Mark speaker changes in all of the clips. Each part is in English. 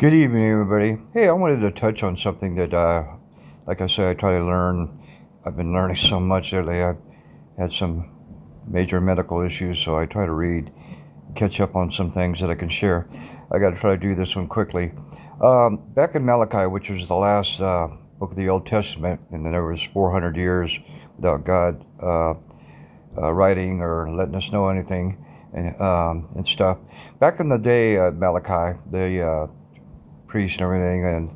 Speaker 1: Good evening, everybody. Hey, I wanted to touch on something that, like I said, I try to learn. I've been learning so much lately. I've had some major medical issues, so I try to read, catch up on some things that I can share. I got to try to do this one quickly. Back in Malachi, which was the last book of the Old Testament, and then there was 400 years without God writing or letting us know anything and stuff. Back in the day, Malachi, the priests and everything and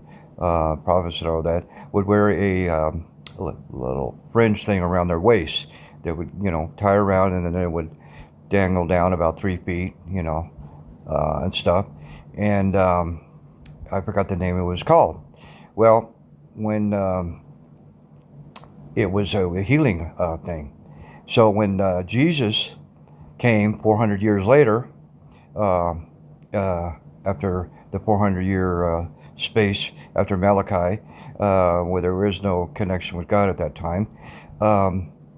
Speaker 1: prophets and all that would wear a little fringe thing around their waist that would, tie around, and then it would dangle down about 3 feet, and stuff. And I forgot the name it was called. Well, when it was a healing thing. So when Jesus came 400 years later, after the 400-year space after Malachi, where there is no connection with God at that time,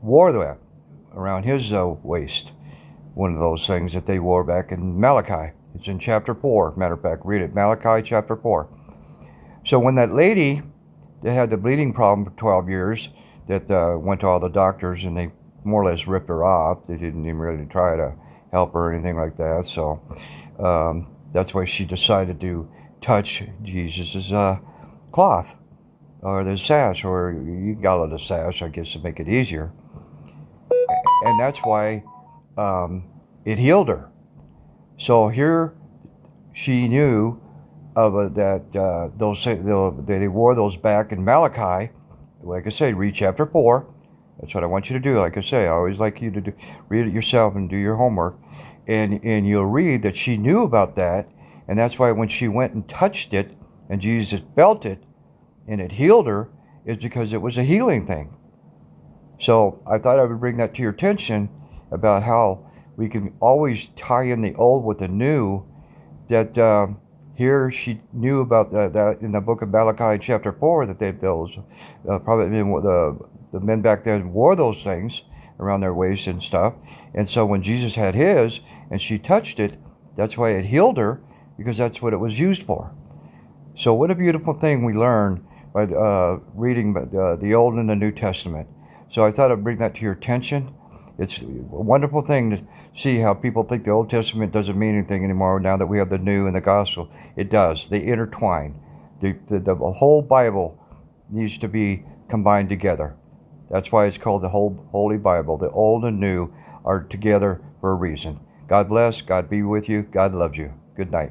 Speaker 1: wore that around his waist. One of those things that they wore back in Malachi. It's in chapter 4. Matter of fact, read it. Malachi chapter 4. So when that lady that had the bleeding problem for 12 years, that went to all the doctors and they more or less ripped her off. They didn't even really try to help her or anything like that. So that's why she decided to touch Jesus's cloth or the sash, or you got it, the sash, I guess, to make it easier. And that's why it healed her. So here she knew of that they wore those back in Malachi. Like I say, read chapter 4. That's what I want you to do. Like I say, I always like you to read it yourself and do your homework. And you'll read that she knew about that. And that's why when she went and touched it and Jesus felt it and it healed her, is because it was a healing thing. So I thought I would bring that to your attention about how we can always tie in the old with the new. That here she knew about that in the book of Malachi chapter 4, that those probably the men back then wore those things around their waist and stuff. And so when Jesus had his and she touched it, that's why it healed her, because that's what it was used for. So what a beautiful thing we learn by reading the Old and the New Testament. So I thought I'd bring that to your attention. It's a wonderful thing to see how people think the Old Testament doesn't mean anything anymore now that we have the New and the Gospel. It does. They intertwine. The whole Bible needs to be combined together. That's why it's called the whole Holy Bible. The Old and New are together for a reason. God bless. God be with you. God loves you. Good night.